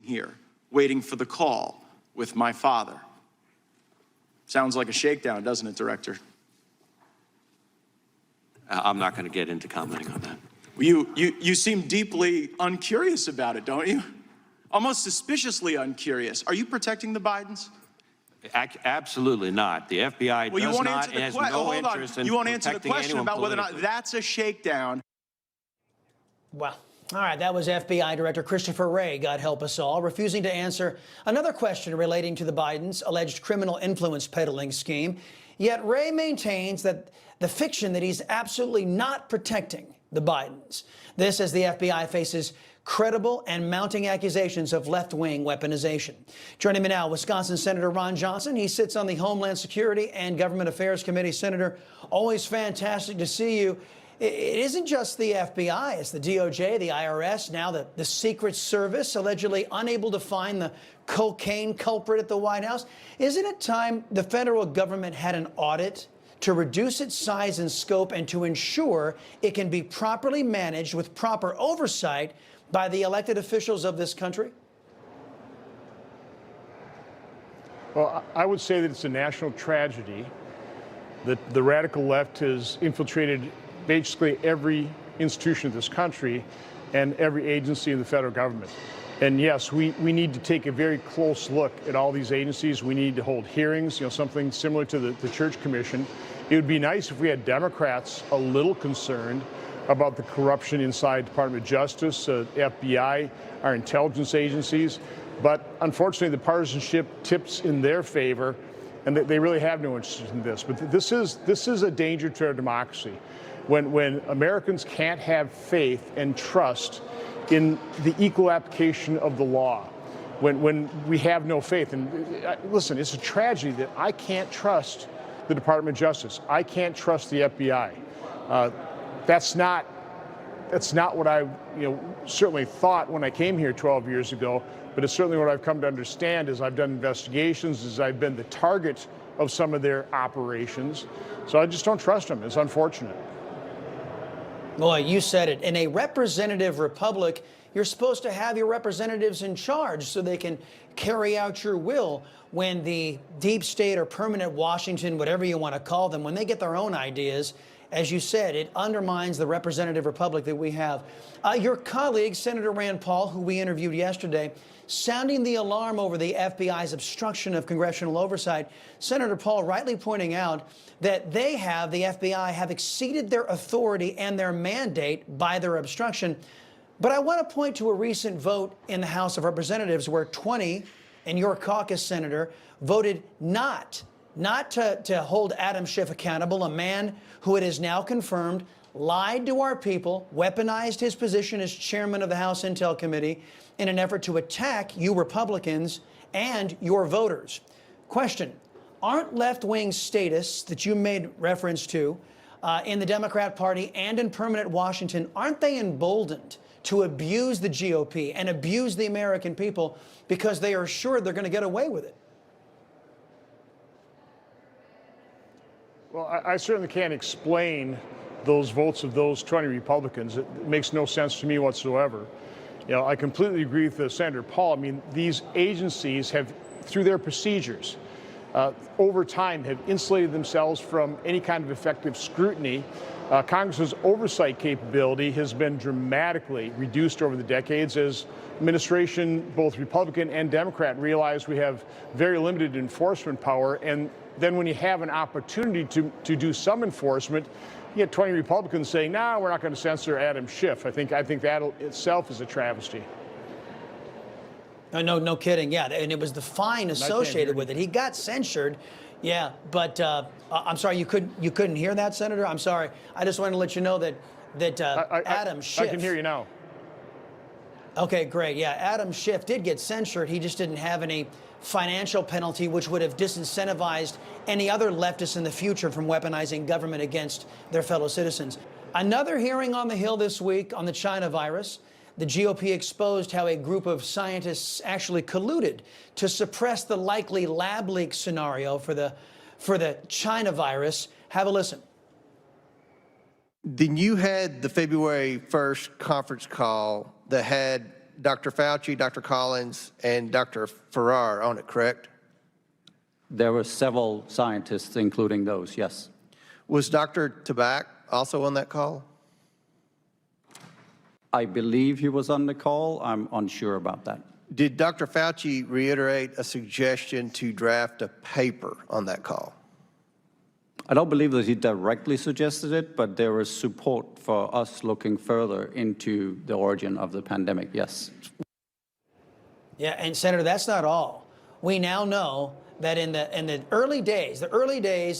here, waiting for the call with my father. Sounds like a shakedown, doesn't it, Director? I'm not going to get into commenting on that. You seem deeply uncurious about it, don't you? Almost suspiciously uncurious. Are you protecting the Bidens? Absolutely not. The FBI does not and has no interest in You won't answer the protecting question anyone about whether or not politically. that's a shakedown. Well, all right, that was FBI Director Christopher Wray, God help us all, refusing to answer another question relating to the Bidens' alleged criminal influence peddling scheme. Yet Wray maintains that the fiction that he's absolutely not protecting the Bidens. This as the FBI faces credible and mounting accusations of left-wing weaponization. Joining me now, Wisconsin Senator Ron Johnson. He sits on the Homeland Security and Government Affairs Committee. Senator, always fantastic to see you. It isn't just the FBI, it's the DOJ, the IRS, now the Secret Service, allegedly unable to find the cocaine culprit at the White House. Isn't it time the federal government had an audit to reduce its size and scope and to ensure it can be properly managed with proper oversight by the elected officials of this country? Well, I would say that it's a national tragedy that the radical left has infiltrated basically every institution of this country and every agency in the federal government. And yes, we need to take a very close look at all these agencies. We need to hold hearings, something similar to the Church Commission. It would be nice if we had Democrats a little concerned about the corruption inside the Department of Justice, FBI, our intelligence agencies. But unfortunately, the partisanship tips in their favor, and they really have no interest in this. But this is a danger to our democracy. When Americans can't have faith and trust in the equal application of the law, when we have no faith. And listen, it's a tragedy that I can't trust the Department of Justice. I can't trust the FBI. That's not what I certainly thought when I came here 12 years ago, but it's certainly what I've come to understand as I've done investigations, as I've been the target of some of their operations. So I just don't trust them. It's unfortunate. Boy, you said it. In a representative republic, you're supposed to have your representatives in charge so they can carry out your will. When the deep state or permanent Washington, whatever you want to call them, when they get their own ideas, as you said, it undermines the representative republic that we have. Your colleague, Senator Rand Paul, who we interviewed yesterday, sounding the alarm over the FBI's obstruction of congressional oversight. Senator Paul rightly pointing out that the FBI have exceeded their authority and their mandate by their obstruction. But I want to point to a recent vote in the House of Representatives where 20, and your caucus, Senator, voted not to hold Adam Schiff accountable, a man who it is now confirmed lied to our people, weaponized his position as chairman of the House Intel Committee in an effort to attack you Republicans and your voters. Question, aren't left-wing statists that you made reference to in the Democrat Party and in permanent Washington, aren't they emboldened to abuse the GOP and abuse the American people because they are sure they're going to get away with it? Well, I certainly can't explain those votes of those 20 Republicans. It makes no sense to me whatsoever. I completely agree with Senator Paul. I mean, these agencies have, through their procedures, over time have insulated themselves from any kind of effective scrutiny. Congress's oversight capability has been dramatically reduced over the decades as administration, both Republican and Democrat, realize we have very limited enforcement power. And then when you have an opportunity to do some enforcement, you get 20 Republicans saying, "No, we're not going to censor Adam Schiff." I think that itself is a travesty. No kidding. Yeah, and it was the fine associated with it. He got censured. Yeah, but I'm sorry, you couldn't hear that, Senator? I'm sorry. I just wanted to let you know that Adam Schiff. I can hear you now. Okay, great. Yeah, Adam Schiff did get censured. He just didn't have any financial penalty, which would have disincentivized any other leftists in the future from weaponizing government against their fellow citizens. Another hearing on the Hill this week on the China virus. The GOP exposed how a group of scientists actually colluded to suppress the likely lab leak scenario for the China virus. Have a listen. Then you had the February 1st conference call that had Dr. Fauci, Dr. Collins, and Dr. Farrar on it, correct? There were several scientists, including those, yes. Was Dr. Tabak also on that call? I believe he was on the call. I'm unsure about that. Did Dr. Fauci reiterate a suggestion to draft a paper on that call? I don't believe that he directly suggested it, but there was support for us looking further into the origin of the pandemic, yes. Yeah, and Senator, that's not all. We now know that in the early days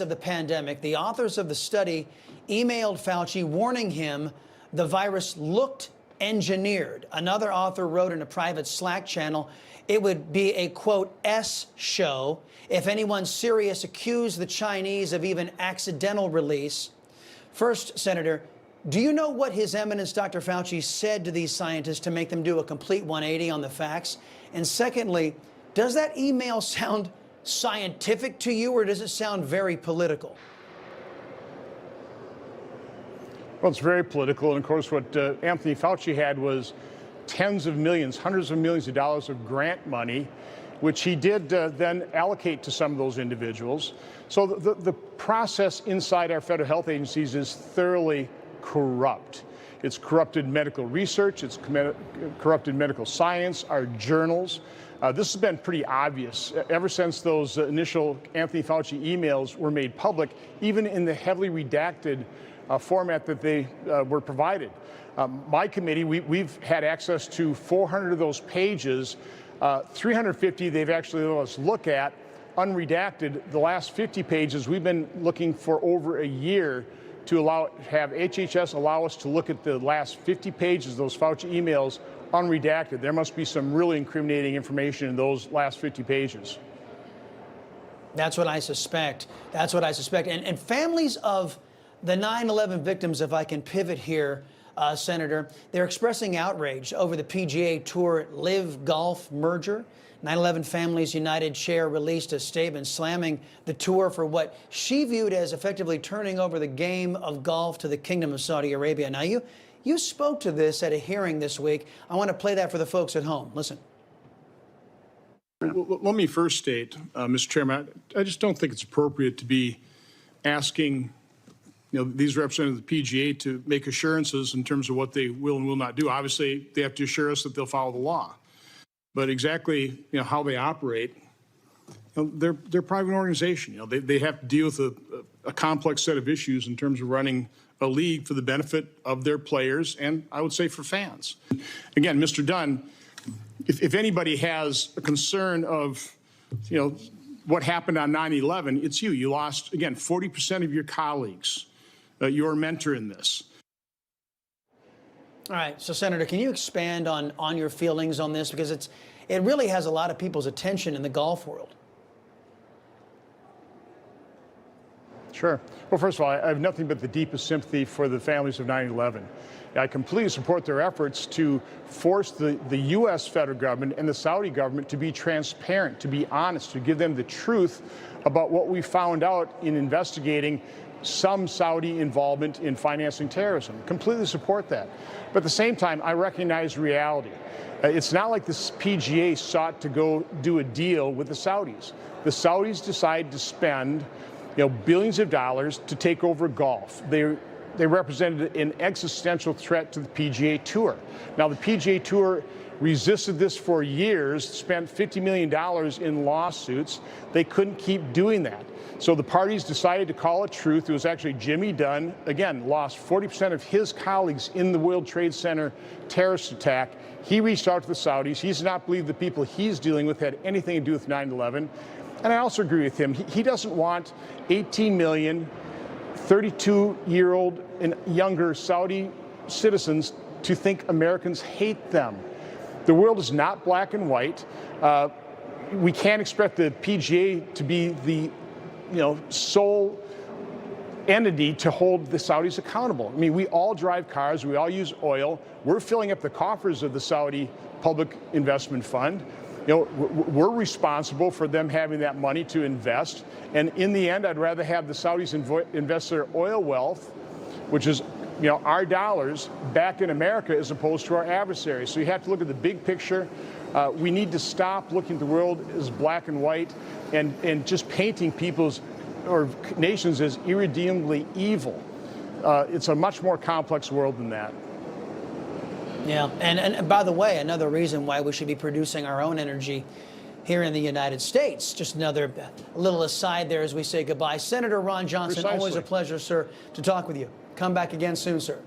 of the pandemic, the authors of the study emailed Fauci warning him the virus looked engineered. Another author wrote in a private Slack channel, it would be a, quote, S show if anyone serious accused the Chinese of even accidental release. First, Senator, do you know what His Eminence Dr. Fauci said to these scientists to make them do a complete 180 on the facts? And secondly, does that email sound scientific to you, or does it sound very political? Well, it's very political, and of course what Anthony Fauci had was tens of millions, hundreds of millions of dollars of grant money, which he did then allocate to some of those individuals. So the process inside our federal health agencies is thoroughly corrupt. It's corrupted medical research, it's corrupted medical science, our journals. This has been pretty obvious ever since those initial Anthony Fauci emails were made public, even in the heavily redacted format that they were provided. My committee, we've had access to 400 of those pages. 350 they've actually let us look at, unredacted. The last 50 pages we've been looking for over a year to have HHS allow us to look at the last 50 pages of those Fauci emails unredacted. There must be some really incriminating information in those last 50 pages. That's what I suspect. That's what I suspect. And families of the 9/11 victims, if I can pivot here, Senator, they're expressing outrage over the PGA Tour Live Golf merger. 9/11 Families United chair released a statement slamming the tour for what she viewed as effectively turning over the game of golf to the Kingdom of Saudi Arabia. Now, you spoke to this at a hearing this week. I want to play that for the folks at home. Listen. Well, let me first state, Mr. Chairman, I just don't think it's appropriate to be asking these representatives of the PGA to make assurances in terms of what they will and will not do. Obviously, they have to assure us that they'll follow the law. But exactly how they operate, they're a private organization. They have to deal with a complex set of issues in terms of running a league for the benefit of their players and, I would say, for fans. Again, Mr. Dunn, if anybody has a concern of, what happened on 9/11, it's you. You lost, again, 40% of your colleagues. Your mentor in this. All right, so Senator, can you expand on your feelings on this? Because it really has a lot of people's attention in the golf world. Sure. Well, first of all, I have nothing but the deepest sympathy for the families of 9/11. I completely support their efforts to force the U.S. federal government and the Saudi government to be transparent, to be honest, to give them the truth about what we found out in investigating some Saudi involvement in financing terrorism. Completely support that. But at the same time, I recognize reality. It's not like the PGA sought to go do a deal with the Saudis. The Saudis decided to spend billions of dollars to take over golf. They represented an existential threat to the PGA Tour. Now, the PGA Tour resisted this for years, spent $50 million in lawsuits. They couldn't keep doing that. So the parties decided to call it truth. It was actually Jimmy Dunn, again, lost 40% of his colleagues in the World Trade Center terrorist attack. He reached out to the Saudis. He does not believe the people he's dealing with had anything to do with 9/11. And I also agree with him. He doesn't want 18 million 32-year-old and younger Saudi citizens to think Americans hate them. The world is not black and white. We can't expect the PGA to be the sole entity to hold the Saudis accountable. I mean, we all drive cars, we all use oil. We're filling up the coffers of the Saudi Public Investment Fund. We're responsible for them having that money to invest. And in the end, I'd rather have the Saudis invest their oil wealth, which is our dollars back in America as opposed to our adversaries. So you have to look at the big picture. We need to stop looking at the world as black and white and just painting people's or nations as irredeemably evil. It's a much more complex world than that. Yeah, and by the way, another reason why we should be producing our own energy here in the United States. Just another little aside there as we say goodbye. Senator Ron Johnson, Precisely. always a pleasure, sir, to talk with you. Come back again soon, sir.